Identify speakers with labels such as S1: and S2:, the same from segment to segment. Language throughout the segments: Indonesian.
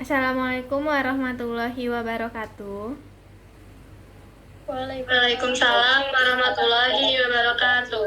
S1: Assalamualaikum warahmatullahi wabarakatuh.
S2: Waalaikumsalam warahmatullahi wabarakatuh.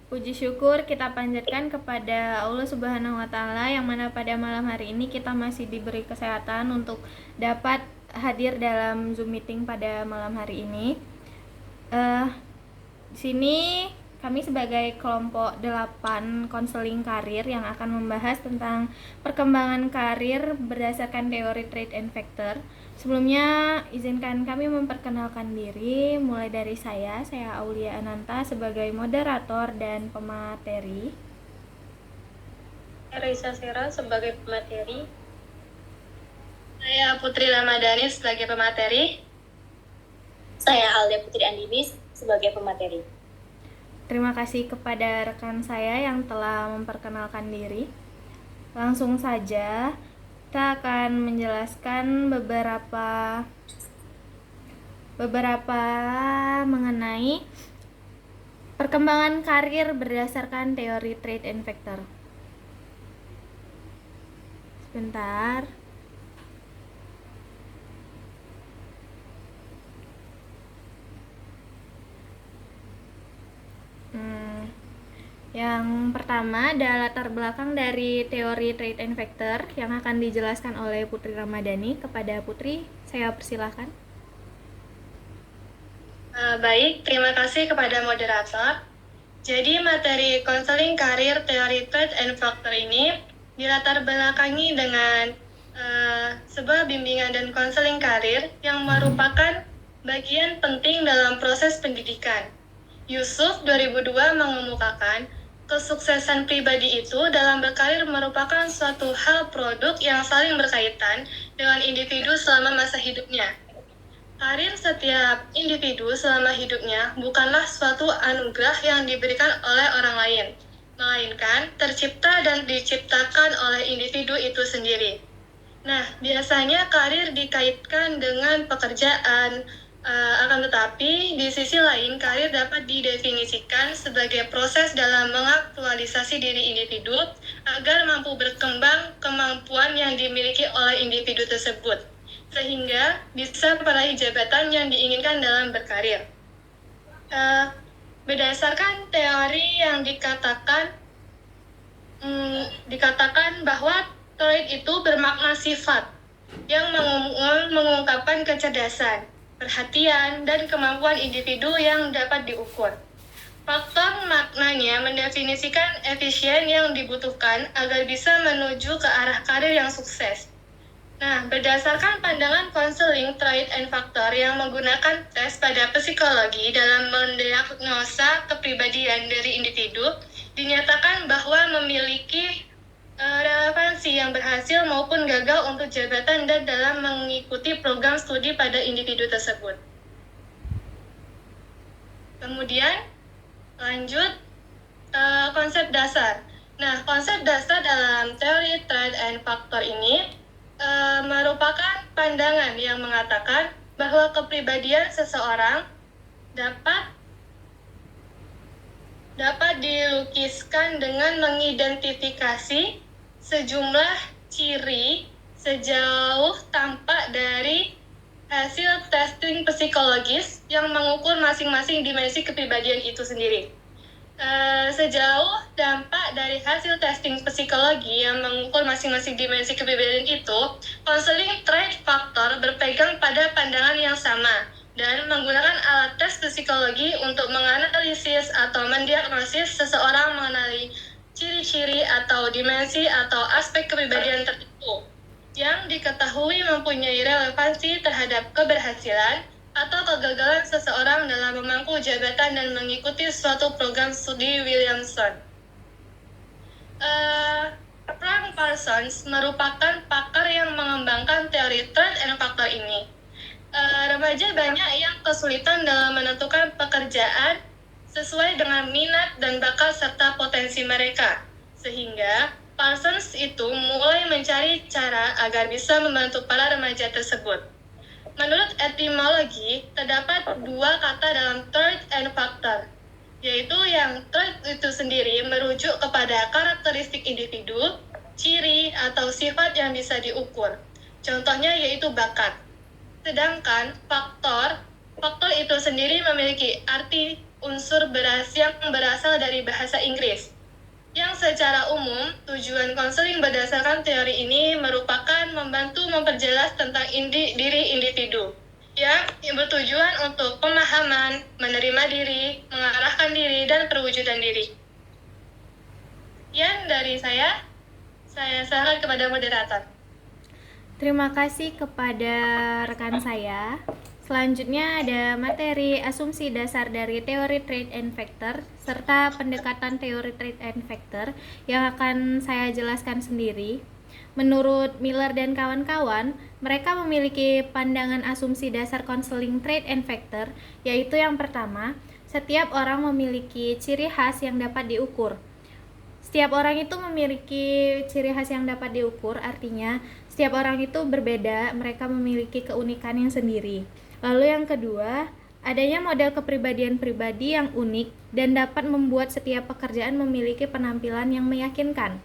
S1: Puji syukur kita panjatkan kepada Allah Subhanahu wa Ta'ala, yang mana pada malam hari ini kita masih diberi kesehatan untuk dapat hadir dalam Zoom meeting pada malam hari ini. Di sini kami sebagai kelompok 8 konseling karir yang akan membahas tentang perkembangan karir berdasarkan teori trait and factor. Sebelumnya izinkan kami memperkenalkan diri, mulai dari saya Aulia Ananta sebagai moderator dan pemateri.
S2: Raisa Sera sebagai pemateri. Saya Putri Ramadhani sebagai pemateri.
S3: Saya Alda Putri Andini sebagai pemateri.
S1: Terima kasih kepada rekan saya yang telah memperkenalkan diri. Langsung saja kita akan menjelaskan beberapa mengenai perkembangan karir berdasarkan teori trait and factor. Sebentar. Yang pertama adalah latar belakang dari teori trait and factor yang akan dijelaskan oleh Putri Ramadhani. Kepada Putri, saya persilahkan.
S2: Baik, terima kasih kepada moderator. Jadi materi konseling karir teori trait and factor ini dilatar belakangi dengan sebuah bimbingan dan konseling karir yang merupakan bagian penting dalam proses pendidikan. Yusuf 2002 mengemukakan kesuksesan pribadi itu dalam berkarir merupakan suatu hal produk yang saling berkaitan dengan individu selama masa hidupnya. Karir setiap individu selama hidupnya bukanlah suatu anugerah yang diberikan oleh orang lain, melainkan tercipta dan diciptakan oleh individu itu sendiri. Nah, biasanya karir dikaitkan dengan pekerjaan, akan tetapi di sisi lain karir dapat didefinisikan sebagai proses dalam mengaktualisasi diri individu agar mampu berkembang kemampuan yang dimiliki oleh individu tersebut, sehingga bisa meraih jabatan yang diinginkan dalam berkarir. Berdasarkan teori yang dikatakan bahwa trait itu bermakna sifat yang mengungkapkan kecerdasan, perhatian, dan kemampuan individu yang dapat diukur. Faktor maknanya mendefinisikan efisien yang dibutuhkan agar bisa menuju ke arah karir yang sukses. Nah, berdasarkan pandangan konseling trait and factor yang menggunakan tes pada psikologi dalam mendiagnosa kepribadian dari individu, dinyatakan bahwa memiliki relevansi yang berhasil maupun gagal untuk jabatan dan dalam mengikuti program studi pada individu tersebut. Kemudian lanjut konsep dasar. Nah, konsep dasar dalam teori trait and factor ini merupakan pandangan yang mengatakan bahwa kepribadian seseorang dapat dilukiskan dengan mengidentifikasi sejumlah ciri sejauh tampak dari hasil testing psikologis yang mengukur masing-masing dimensi kepribadian itu sendiri. Sejauh dampak dari hasil testing psikologi yang mengukur masing-masing dimensi kepribadian itu, konseling trait factor berpegang pada pandangan yang sama dan menggunakan alat tes psikologi untuk menganalisis atau mendiagnosis seseorang mengenai ciri-ciri atau dimensi atau aspek kepribadian tertentu yang diketahui mempunyai relevansi terhadap keberhasilan atau kegagalan seseorang dalam memangku jabatan dan mengikuti suatu program studi Williamson. Frank Parsons merupakan pakar yang mengembangkan teori trait and factor ini. Remaja banyak yang kesulitan dalam menentukan pekerjaan sesuai dengan minat dan bakat serta potensi mereka, sehingga Parsons itu mulai mencari cara agar bisa membantu para remaja tersebut. Menurut etimologi, terdapat dua kata dalam trait and factor, yaitu yang trait itu sendiri merujuk kepada karakteristik individu, ciri atau sifat yang bisa diukur. Contohnya yaitu bakat. Sedangkan faktor itu sendiri memiliki arti unsur yang berasal dari bahasa Inggris. Yang secara umum, tujuan konseling berdasarkan teori ini merupakan membantu memperjelas tentang diri individu yang bertujuan untuk pemahaman, menerima diri, mengarahkan diri, dan perwujudan diri. Yang dari saya serahkan kepada moderator.
S1: Terima kasih kepada rekan saya. Selanjutnya ada materi asumsi dasar dari teori trait and factor serta pendekatan teori trait and factor yang akan saya jelaskan sendiri. Menurut Miller dan kawan-kawan, mereka memiliki pandangan asumsi dasar konseling trait and factor, yaitu yang pertama, setiap orang memiliki ciri khas yang dapat diukur. Setiap orang itu memiliki ciri khas yang dapat diukur, artinya setiap orang itu berbeda, mereka memiliki keunikan yang sendiri. Lalu yang kedua, adanya model kepribadian pribadi yang unik dan dapat membuat setiap pekerjaan memiliki penampilan yang meyakinkan.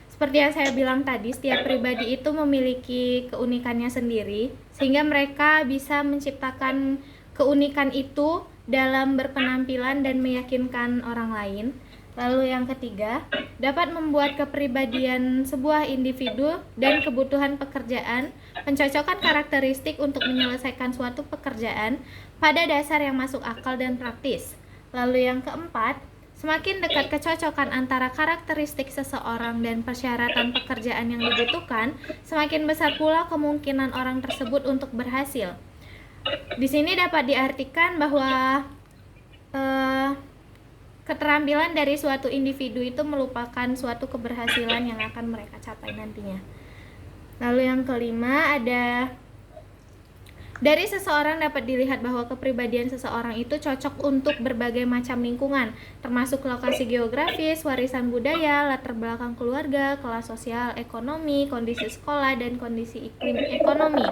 S1: Seperti yang saya bilang tadi, setiap pribadi itu memiliki keunikannya sendiri, sehingga mereka bisa menciptakan keunikan itu dalam berpenampilan dan meyakinkan orang lain. Lalu yang ketiga, dapat membuat kepribadian sebuah individu dan kebutuhan pekerjaan, pencocokan karakteristik untuk menyelesaikan suatu pekerjaan pada dasar yang masuk akal dan praktis. Lalu yang keempat, semakin dekat kecocokan antara karakteristik seseorang dan persyaratan pekerjaan yang dibutuhkan, semakin besar pula kemungkinan orang tersebut untuk berhasil. Di sini dapat diartikan bahwa keterampilan dari suatu individu itu merupakan suatu keberhasilan yang akan mereka capai nantinya. Lalu yang kelima ada, dari seseorang dapat dilihat bahwa kepribadian seseorang itu cocok untuk berbagai macam lingkungan, termasuk lokasi geografis, warisan budaya, latar belakang keluarga, kelas sosial, ekonomi, kondisi sekolah, dan kondisi iklim ekonomi.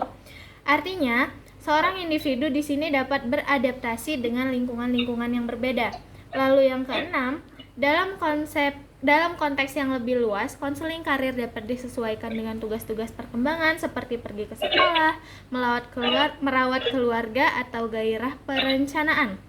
S1: Artinya, seorang individu di sini dapat beradaptasi dengan lingkungan-lingkungan yang berbeda. Lalu yang keenam, dalam konteks yang lebih luas, konseling karir dapat disesuaikan dengan tugas-tugas perkembangan seperti pergi ke sekolah, merawat keluarga, atau gairah perencanaan.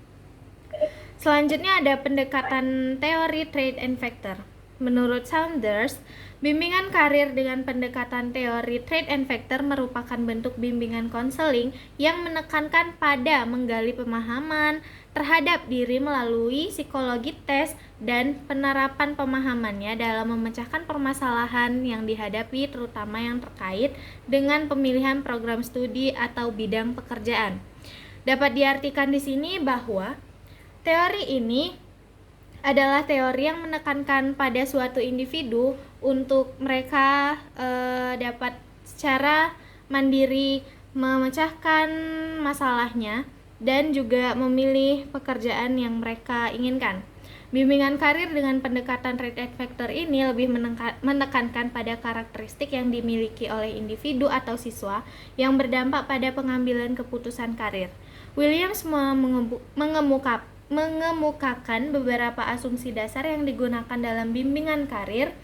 S1: Selanjutnya ada pendekatan teori trait and factor. Menurut Saunders, bimbingan karir dengan pendekatan teori trait and factor merupakan bentuk bimbingan konseling yang menekankan pada menggali pemahaman terhadap diri melalui psikologi tes dan penerapan pemahamannya dalam memecahkan permasalahan yang dihadapi, terutama yang terkait dengan pemilihan program studi atau bidang pekerjaan. Dapat diartikan di sini bahwa teori ini adalah teori yang menekankan pada suatu individu untuk mereka dapat secara mandiri memecahkan masalahnya dan juga memilih pekerjaan yang mereka inginkan. Bimbingan karir dengan pendekatan trait and factor ini lebih menekankan pada karakteristik yang dimiliki oleh individu atau siswa yang berdampak pada pengambilan keputusan karir. Williams mengemukakan beberapa asumsi dasar yang digunakan dalam bimbingan karir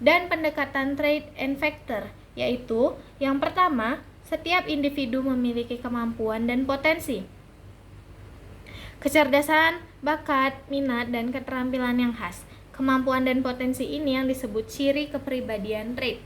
S1: dan pendekatan trait and factor, yaitu yang pertama, setiap individu memiliki kemampuan dan potensi, kecerdasan, bakat, minat, dan keterampilan yang khas. Kemampuan dan potensi ini yang disebut ciri kepribadian trait.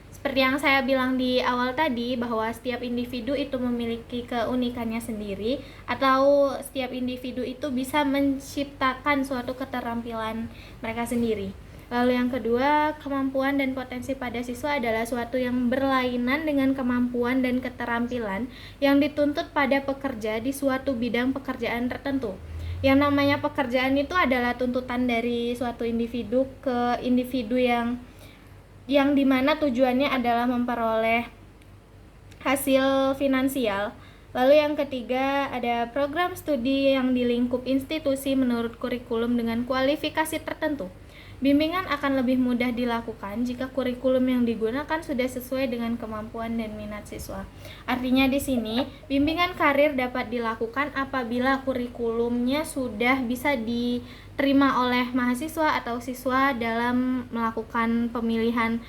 S1: Seperti yang saya bilang di awal tadi, bahwa setiap individu itu memiliki keunikannya sendiri, atau setiap individu itu bisa menciptakan suatu keterampilan mereka sendiri. Lalu yang kedua, kemampuan dan potensi pada siswa adalah suatu yang berlainan dengan kemampuan dan keterampilan yang dituntut pada pekerja di suatu bidang pekerjaan tertentu. Yang namanya pekerjaan itu adalah tuntutan dari suatu individu ke individu yang dimana tujuannya adalah memperoleh hasil finansial. Lalu yang ketiga, ada program studi yang di lingkup institusi menurut kurikulum dengan kualifikasi tertentu. Bimbingan akan lebih mudah dilakukan jika kurikulum yang digunakan sudah sesuai dengan kemampuan dan minat siswa. Artinya di sini, bimbingan karir dapat dilakukan apabila kurikulumnya sudah bisa diterima oleh mahasiswa atau siswa dalam melakukan pemilihan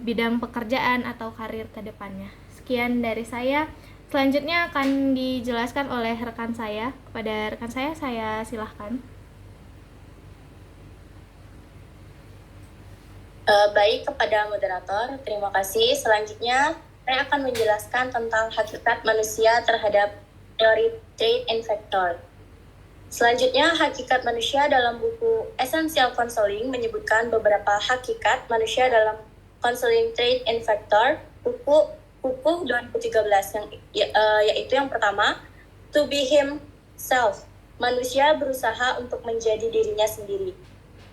S1: bidang pekerjaan atau karir ke depannya. Sekian dari saya. Selanjutnya akan dijelaskan oleh rekan saya. Kepada rekan saya silahkan.
S3: Baik, kepada moderator, terima kasih. Selanjutnya, saya akan menjelaskan tentang hakikat manusia terhadap teori trait and factor. Selanjutnya, hakikat manusia dalam buku Essential Counseling menyebutkan beberapa hakikat manusia dalam Counseling Trait and Factor, buku 2013, yaitu yang pertama, to be himself, manusia berusaha untuk menjadi dirinya sendiri.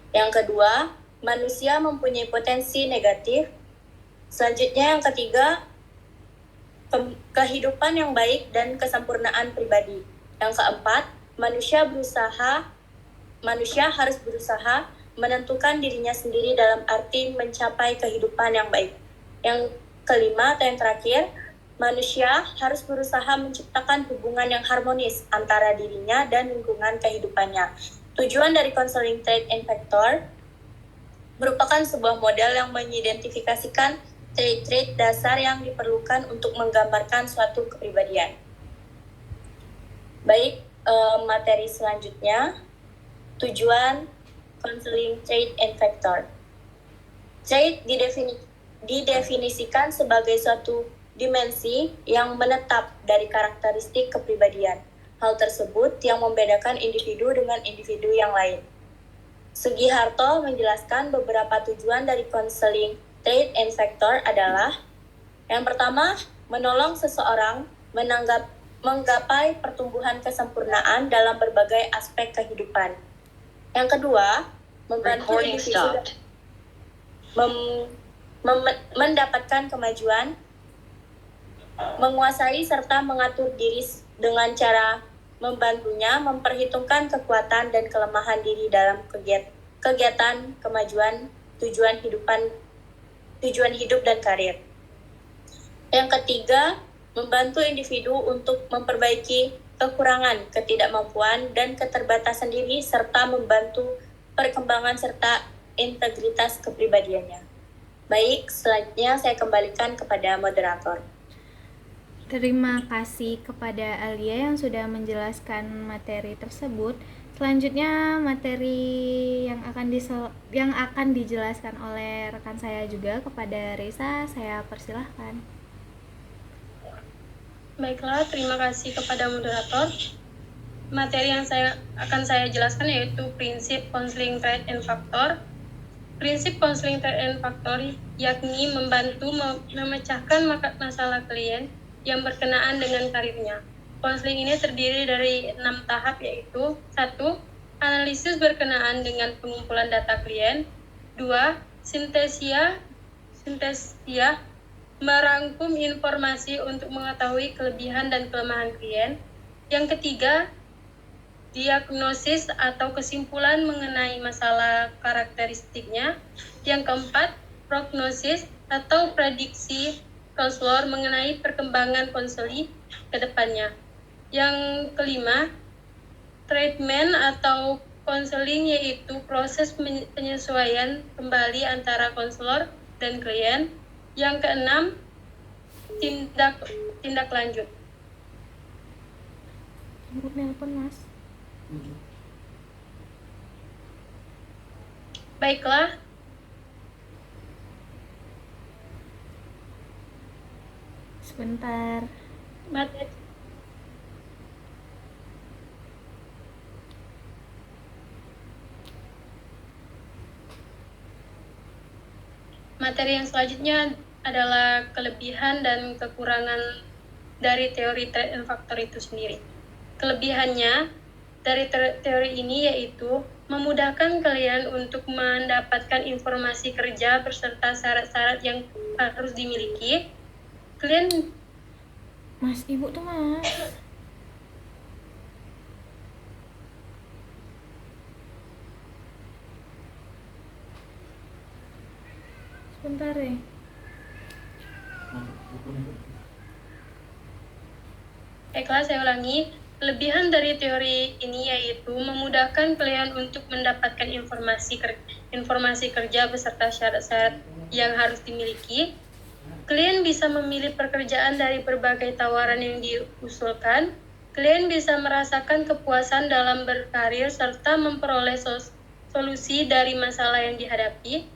S3: Yang kedua, manusia mempunyai potensi negatif. Selanjutnya yang ketiga, kehidupan yang baik dan kesempurnaan pribadi. Yang keempat, manusia harus berusaha menentukan dirinya sendiri dalam arti mencapai kehidupan yang baik. Yang kelima atau yang terakhir, manusia harus berusaha menciptakan hubungan yang harmonis antara dirinya dan lingkungan kehidupannya. Tujuan dari Counseling Trait and Factor merupakan sebuah model yang mengidentifikasikan trait-trait dasar yang diperlukan untuk menggambarkan suatu kepribadian. Baik, materi selanjutnya, tujuan Counseling Trait and Factor. Trait didefinisikan sebagai suatu dimensi yang menetap dari karakteristik kepribadian. Hal tersebut yang membedakan individu dengan individu yang lain. Sugiharto menjelaskan beberapa tujuan dari Counseling Trait and Factor adalah: yang pertama, menolong seseorang menggapai pertumbuhan kesempurnaan dalam berbagai aspek kehidupan. Yang kedua, membantu individu mendapatkan kemajuan, menguasai serta mengatur diri dengan cara membantunya memperhitungkan kekuatan dan kelemahan diri dalam kegiatan kemajuan tujuan hidup dan karir. Yang ketiga, membantu individu untuk memperbaiki kekurangan, ketidakmampuan, dan keterbatasan diri serta membantu perkembangan serta integritas kepribadiannya. Baik, selanjutnya saya kembalikan kepada moderator.
S1: Terima kasih kepada Alia yang sudah menjelaskan materi tersebut. Selanjutnya materi yang akan dijelaskan oleh rekan saya juga kepada Risa, saya persilahkan.
S2: Baiklah, terima kasih kepada moderator. Materi yang akan saya jelaskan yaitu prinsip Counseling Trait and Factor. Prinsip Counseling Trait and Factor yakni membantu memecahkan masalah klien yang berkenaan dengan karirnya. Konseling ini terdiri dari 6 tahap, yaitu 1. Analisis berkenaan dengan pengumpulan data klien. 2. Sintesia merangkum informasi untuk mengetahui kelebihan dan kelemahan klien. Yang ketiga, diagnosis atau kesimpulan mengenai masalah karakteristiknya. Yang keempat, prognosis atau prediksi konselor mengenai perkembangan konseli ke depannya. Yang kelima, treatment atau konseling, yaitu proses penyesuaian kembali antara konselor dan klien. Yang keenam, tindak lanjut.
S1: Nelpon, Mas.
S2: Baiklah,
S1: sebentar.
S2: Materi yang selanjutnya adalah kelebihan dan kekurangan dari teori trait and factor itu sendiri. Kelebihannya dari teori ini yaitu memudahkan kalian untuk mendapatkan informasi kerja beserta syarat-syarat yang harus dimiliki. Kalian,
S1: Mas, Ibu tuh, Mas. Sebentar ya.
S2: Baiklah, saya ulangi. Kelebihan dari teori ini yaitu memudahkan kalian untuk mendapatkan informasi kerja beserta syarat-syarat yang harus dimiliki. Klien bisa memilih pekerjaan dari berbagai tawaran yang diusulkan. Klien bisa merasakan kepuasan dalam berkarir serta memperoleh solusi dari masalah yang dihadapi.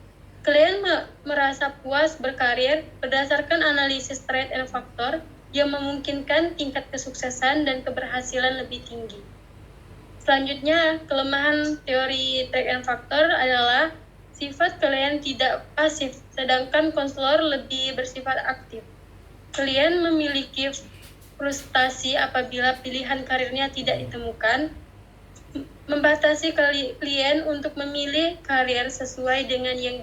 S2: Klien merasa puas berkarir berdasarkan analisis threat and factor yang memungkinkan tingkat kesuksesan dan keberhasilan lebih tinggi. Selanjutnya, kelemahan teori threat and factor adalah sifat klien tidak pasif, sedangkan konselor lebih bersifat aktif. Klien memiliki frustasi apabila pilihan karirnya tidak ditemukan, membatasi klien untuk memilih karir sesuai dengan yang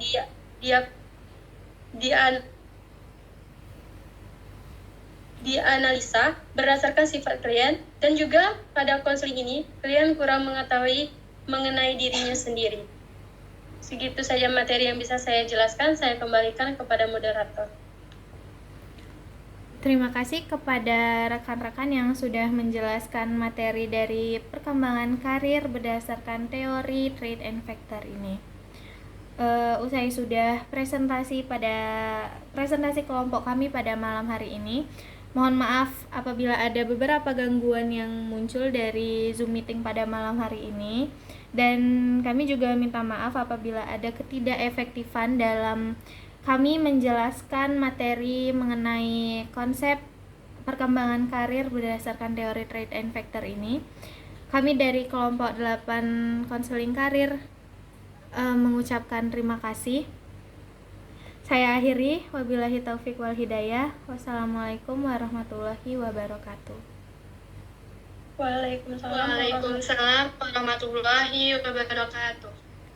S2: dianalisa berdasarkan sifat klien, dan juga pada konseling ini klien kurang mengetahui mengenai dirinya sendiri. Segitu saja materi yang bisa saya jelaskan. Saya kembalikan kepada moderator.
S1: Terima kasih kepada rekan-rekan yang sudah menjelaskan materi dari perkembangan karir berdasarkan teori trait and factor ini. Usai sudah presentasi kelompok kami pada malam hari ini. Mohon maaf apabila ada beberapa gangguan yang muncul dari Zoom meeting pada malam hari ini. Dan kami juga minta maaf apabila ada ketidakefektifan dalam kami menjelaskan materi mengenai konsep perkembangan karir berdasarkan teori trait and factor ini. Kami dari kelompok 8 konseling karir mengucapkan terima kasih. Saya akhiri, wabillahi taufik wal hidayah. Wassalamualaikum warahmatullahi wabarakatuh.
S2: Waalaikumsalam warahmatullahi wabarakatuh.